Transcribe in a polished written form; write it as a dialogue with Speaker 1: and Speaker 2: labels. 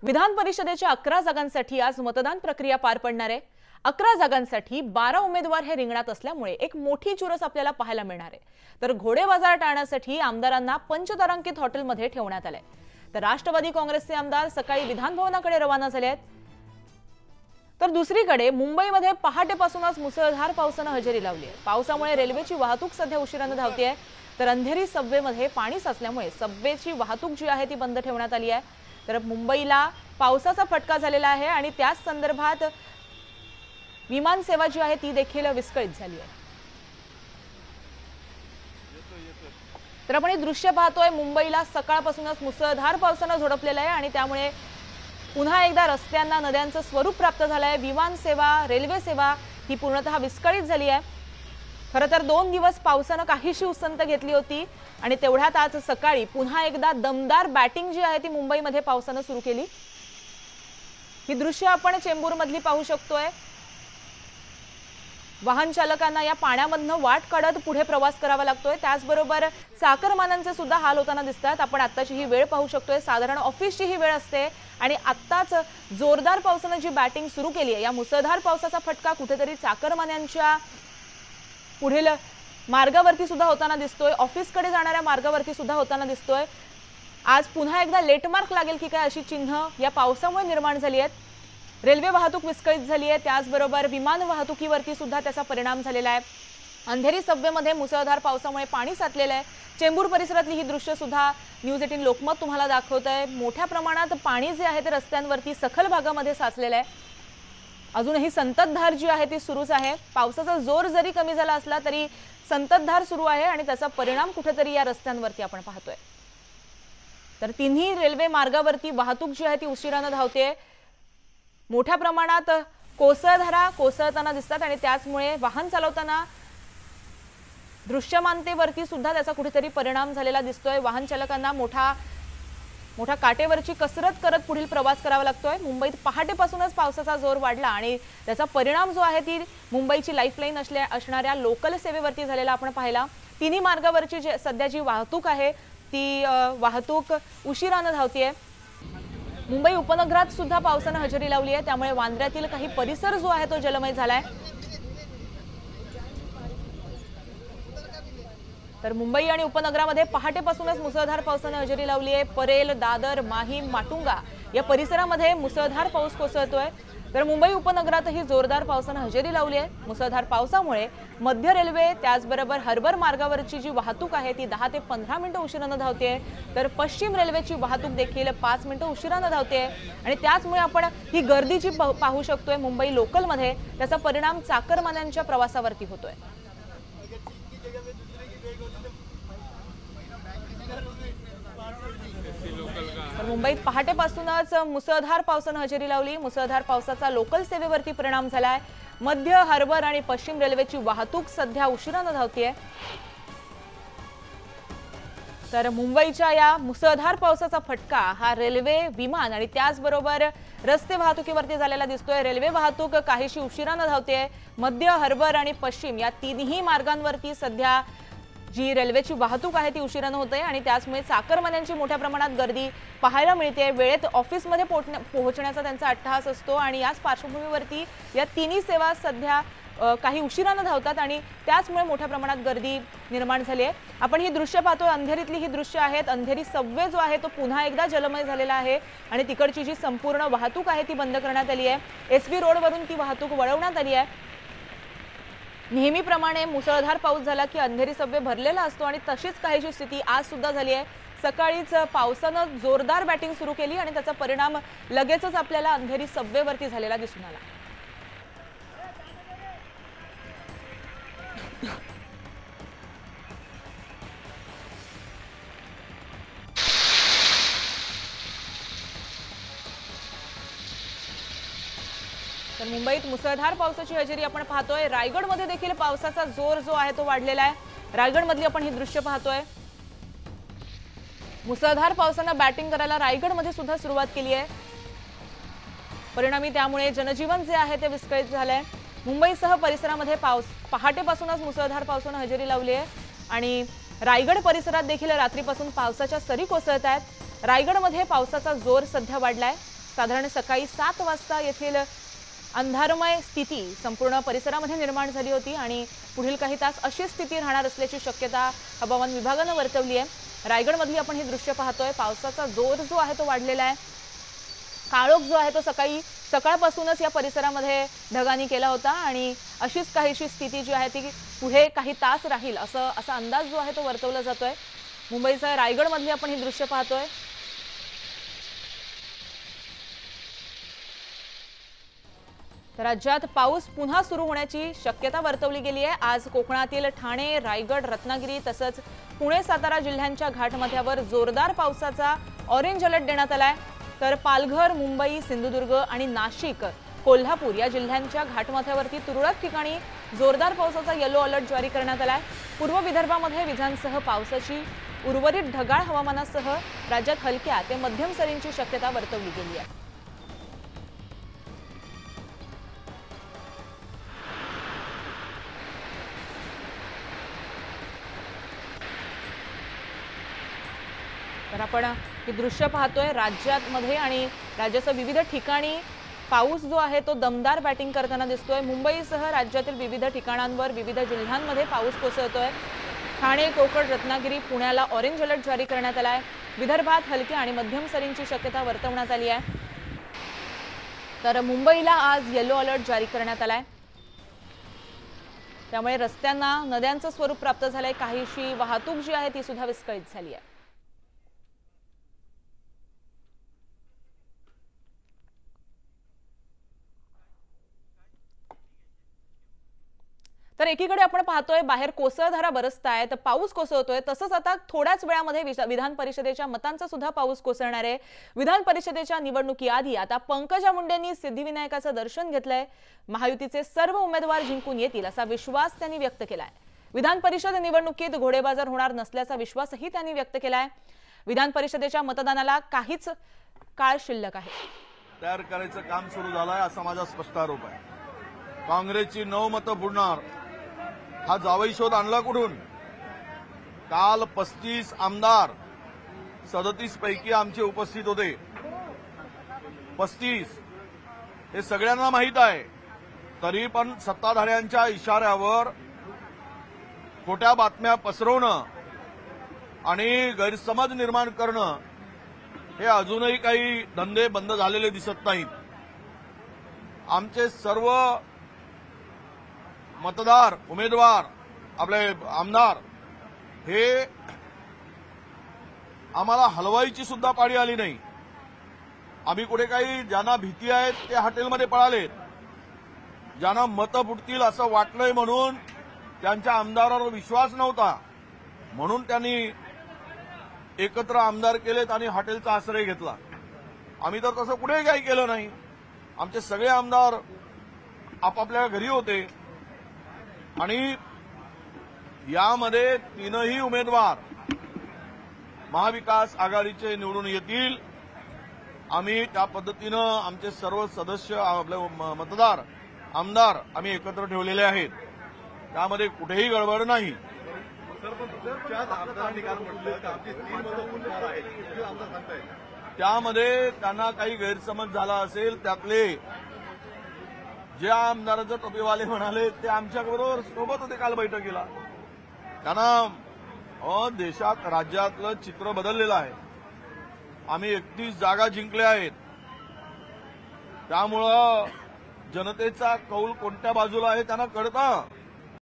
Speaker 1: विधान परिषदेच्या 11 जागांसाठी आज मतदान प्रक्रिया पार पडणार आहे। 11 जागांसाठी 12 उमेदवार हे रिंगणात असल्यामुळे एक मोठी चुरस आपल्याला पाहायला मिळणार आहे। तर घोडे बाजार टाळण्यासाठी आमदारांना पंचतारांकित हॉटेलमध्ये ठेवण्यात आले। तर राष्ट्रवादी काँग्रेसचे आमदार सकाळी विधान भवनाकडे रवाना झाले आहेत। तर दुसरीकडे मुंबईमध्ये पहाटेपासूनच मुसळधार पावसाने हजेरी लावली आहे। पावसामुळे रेल्वेची वाहतूक सध्या उशिराने धावते आहे। तर अंधेरी सबवेमध्ये पाणी साचल्यामुळे सबवेची वाहतूक जी आहे ती बंद ठेवण्यात आली आहे। तर मुंबईला पावसाचा फटका झालेला आहे आणि त्याच संदर्भात विमान सेवा जी आहे ती देखील विस्कळीत झाली आहे। तर आपण हे दृश्य पाहतोय, मुंबईला सकाळपासूनच मुसळधार पावसाने झोडपलेलं आहे आणि त्यामुळे पुन्हा एकदा रस्त्यांना नद्यांचं स्वरूप प्राप्त झालं आहे। विमान सेवा, रेल्वे सेवा ही पूर्णतः विस्कळीत झाली आहे। खरं तर 2 दिवस पावसाने काहीशी उसंत घेतली होती आणि तेवढ्यात आज सकाळी पुन्हा एकदा दमदार बॅटिंग जी आहे ती मुंबईमध्ये पावसाने सुरू केली। ही दृश्य आपण चेंबूर मधली पाहू शकतोय। वाहन चालकांना या पाण्यामधून वाट काढत पुढे प्रवास करावा लागतोय। त्याचबरोबर चाकरमान्यांचे सुद्धा हाल होताना दिसतात। आपण आत्ताची ही वेळ पाहू शकतोय, साधारण ऑफिसची ही वेळ असते आणि आत्ताच जोरदार पावसाने जी बॅटिंग सुरू केली आहे, या मुसळधार पावसाचा फटका कुठेतरी चाकरमान्यांच्या पुढील मार्गावरती सुद्धा होताना दिसतोय, ऑफिसकडे जाणाऱ्या मार्गावरती सुद्धा होताना दिसतोय। आज पुन्हा एकदा लेटमार्क लागेल की काय अशी चिन्ह या पावसामुळे निर्माण झाली आहेत। रेल्वे वाहतूक विस्कळीत झाली आहे, त्याचबरोबर विमान वाहतुकीवरती सुद्धा त्याचा परिणाम झालेला आहे। अंधेरी सबवेमध्ये मुसळधार पावसामुळे पाणी साचलेलं आहे। चेंबूर परिसरातली ही दृश्य सुद्धा न्यूज 18 लोकमत तुम्हाला दाखवत आहे। मोठ्या प्रमाणात पाणी जे आहे ते रस्त्यांवरती सखल भागामध्ये साचलेलं आहे। अजूनही संततधार जी आहे ती सुरूच आहे। पावसाचा जोर जरी कमी झाला असला तरी संततधार सुरू आहे आणि त्याचा परिणाम कुठेतरी या रस्त्यांवरती आपण पाहतोय। तर तिन्ही रेल्वे मार्गावरती वाहतूक जी आहे ती उशिराने धावते। मोठ्या प्रमाणात कोसळधारा कोसळताना दिसतात आणि त्याचमुळे वाहन चालवताना दृश्यमानतेवरती सुद्धा त्याचा कुठेतरी परिणाम झालेला दिसतोय। वाहन चालकांना मोठा काटेवरची कसरत करत पुढील प्रवास करावा लागतोय। मुंबईत पहाटेपासूनच पावसाचा जोर वाढला आणि त्याचा परिणाम जो आहे ती मुंबईची लाईफलाईन असणाऱ्या लोकल सेवेवरती झालेला आपण पाहिला। तिन्ही मार्गावरची सध्या जी वाहतूक आहे ती वाहतूक उशिराने धावतीये। मुंबई उपनगरात सुद्धा पावसाने हजेरी लावली आहे, त्यामुळे वांद्र्यातील काही परिसर जो आहे तो जलमय झालाय। तर मुंबई आणि उपनगरामध्ये पहाटेपासूनच मुसळधार पावसाने हजेरी लावली आहे। परेल, दादर, माहीम, माटुंगा या परिसरामध्ये मुसळधार पाऊस कोसळतोय। तर मुंबई उपनगरातही जोरदार पावसाने हजेरी लावली आहे। मुसळधार पावसामुळे मध्य रेल्वे त्याचबरोबर हार्बर मार्गावरची जी वाहतूक आहे ती 10 ते 15 मिनिटं उशिराने धावते। तर पश्चिम रेल्वेची वाहतूक देखील 5 मिनिटं उशिराने धावते आणि त्याचमुळे आपण ही गर्दी जी पाहू शकतोय मुंबई लोकलमध्ये, त्याचा परिणाम चाकरमान्यांच्या प्रवासावरती होतोय। मुंबईत पहाटेपासूनच मुसळधार पावसाने हजेरी लावली। मुसळधार पावसाचा लोकल सेवेवरती परिणाम झालाय। मध्य, हार्बर आणि पश्चिम रेल्वेची वाहतूक सध्या उशिराने धावतीये। तर मुंबईच्या या मुसळधार पावसाचा फटका हा रेल्वे, विमान आणि त्याचबरोबर रस्ते वाहतुकीवरती झालेला दिसतोय। रेल्वे वाहतूक काहीशी उशिराने धावते। मध्य, हार्बर आणि पश्चिम या तिन्ही मार्गांवरती सध्या जी रेल्वेची वाहतूक आहे ती उशिराने होते आणि त्याचमुळे चाकरमान्यांची मोठ्या प्रमाणात गर्दी पाहायला मिळते। वेळेत ऑफिसमध्ये पोहोचण्याचा त्यांचा अट्टहास असतो आणि याच पार्श्वभूमीवरती या तिन्ही सेवा सध्या काही उशिराने धावतात आणि त्याचमुळे मोठ्या प्रमाणात गर्दी निर्माण झाली आहे। आपण ही दृश्य पाहतोय, अंधेरीतली ही दृश्य आहेत। अंधेरी सबवे जो आहे तो पुन्हा एकदा जलमय झालेला आहे आणि तिकडची जी संपूर्ण वाहतूक आहे ती बंद करण्यात आली आहे। एसवी रोडवरून ती वाहतूक वळवण्यात आली आहे। नेहमीप्रमाणे मुसळधार पाऊस झाला की अंधेरी सबवे भरलेला असतो आणि तशीच काहीशी स्थिती आज सुद्धा झाली आहे। सकाळीच पावसाने जोरदार बॅटिंग सुरू केली आणि त्याचा परिणाम लगेचच आपल्याला अंधेरी सबवेवरती झालेला दिसून आला। तर मुंबईत मुसळधार पावसाची हजेरी आपण पाहतोय। रायगडमध्ये देखील पावसाचा जोर जो आहे तो वाढलेला आहे। रायगडमधली आपण ही दृश्य पाहतोय। मुसळधार पावसाने बॅटिंग करायला रायगडमध्ये सुद्धा सुरुवात केली आहे। परिणामी त्यामुळे जनजीवन जे आहे ते विस्कळीत झालंय। मुंबईसह परिसरामध्ये पहाटेपासूनच मुसळधार पावसाने हजेरी लावली आहे आणि रायगड परिसरात देखील रात्रीपासून पावसाच्या सरी कोसळत आहेत। रायगडमध्ये पावसाचा जोर सध्या वाढलाय। साधारण सकाळी 7 वाजता येथील अंधारमय स्थिती संपूर्ण परिसरामध्ये निर्माण झाली होती आणि पुढील काही तास अशी स्थिती राहणार असल्याची शक्यता हवामान विभागाने वर्तवली आहे। रायगडमधली आपण ही दृश्य पाहतोय। पावसाचा जोर जो आहे तो वाढलेला आहे। काळोख जो आहे तो सकाळपासूनच या परिसरामध्ये ढगांनी केला होता आणि अशीच काहीशी स्थिती जी आहे ती पुढे काही तास राहील असा अंदाज जो आहे तो वर्तवला जातोय। मुंबईच्या रायगडमधली आपण ही दृश्य पाहतोय। राज्यात पाऊस पुन्हा सुरू होण्याची शक्यता वर्तवली गेली आहे। आज कोकणातील ठाणे, रायगड, रत्नागिरी तसंच पुणे, सातारा जिल्ह्यांच्या घाटमाथ्यावर जोरदार पावसाचा ऑरेंज अलर्ट देण्यात आलाय। तर पालघर, मुंबई, सिंधुदुर्ग आणि नाशिक, कोल्हापूर या जिल्ह्यांच्या घाटमाथ्यावरती तुरळक ठिकाणी जोरदार पावसाचा येलो अलर्ट जारी करण्यात आलाय। पूर्व विदर्भामध्ये विजांसह पावसाची उर्वरित ढगाळ हवामानासह राज्यात हलक्या ते मध्यम सरींची शक्यता वर्तवली गेली आहे। तर आपण हे दृश्य पाहतोय। राज्यामध्ये आणि राज्याच्या विविध ठिकाणी पाऊस जो आहे तो दमदार बॅटिंग करताना दिसतोय। मुंबईसह राज्यातील विविध ठिकाणांवर विविध जिल्ह्यांमध्ये पाऊस कोसळतोय। ठाणे, कोकण, रत्नागिरी, पुण्याला ऑरेंज अलर्ट जारी करण्यात आलाय। विदर्भात हलक्या आणि मध्यम सरींची शक्यता वर्तवण्यात आली आहे। तर मुंबईला आज येलो अलर्ट जारी करण्यात आलाय। त्यामुळे रस्त्यांना नद्यांचं स्वरूप प्राप्त झालंय। काहीशी वाहतूक जी आहे ती सुद्धा विस्कळीत झाली आहे। तर एकीकडे आपण पाहतोय बाहेर कोसळधारा बरसतायत, पाऊस कोसळतोय, तसंच आता थोड्याच वेळामध्ये विधान परिषदेच्या मतांचा सुद्धा पाऊस कोसळणार आहे। विधान परिषदेच्या निवडणुकीआधी आता पंकजा मुंडेंनी सिद्धिविनायकाचं दर्शन घेतलंय। महायुतीचे सर्व उमेदवार जिंकून येतील असा विश्वास त्यांनी व्यक्त केलाय। विधान परिषद निवडणुकीत घोडेबाजार होणार नसल्याचा विश्वासही त्यांनी व्यक्त केलाय। विधान परिषदेच्या मतदानाला काहीच काळ शिल्लक आहे।
Speaker 2: तयार करायचं काम सुरू झालंय असा माझा स्पष्ट आरोप आहे। काँग्रेसची 9 मतं बुडणार हा जावई शोध आणला कुठून? काल 35 आमदार 37 पैकी आमचे उपस्थित होते। 35 हे सगळ्यांना माहित आहे। तरी पण सत्ताधाऱ्यांच्या इशाऱ्यावर खोट्या बातम्या पसरवणं आणि गैरसमज निर्माण करणं हे अजूनही काही धंदे बंद झालेले दिसत नाहीत। आमचे सर्व मतदार, उमेदवार, आपले आमदार हे आम्हाला हलवायची सुद्धा पाळी आली नाही। आम्ही कुठे काही ज्यांना भीती आहे ते हॉटेलमध्ये पळालेत, ज्यांना मतं फुटतील असं वाटलंय म्हणून त्यांच्या आमदारावर विश्वास नव्हता म्हणून त्यांनी एकत्र आमदार केलेत आणि हॉटेलचा आश्रय घेतला। आम्ही तर तसं कुठेही काही केलं नाही। आमचे सगळे आमदार आपापल्या घरी होते आणि यामध्ये 3ही उमेदवार महाविकास आघाडीचे निवडून येतील। आम्ही त्या पद्धतीनं आमचे सर्व सदस्य, आपले मतदार, आमदार आम्ही एकत्र ठेवलेले आहेत। त्यामध्ये कुठेही गडबड नाही। त्यामध्ये त्यांना काही गैरसमज झाला असेल। त्यातले जे आमदाराचे टोपीवाले म्हणाले ते आमच्याबरोबर सोबत होते काल बैठकीला। त्यांना देशात, राज्यातलं चित्र बदललेलं आहे। आम्ही 31 जागा जिंकल्या आहेत। त्यामुळं जनतेचा कौल कोणत्या बाजूला आहे त्यांना कळतं।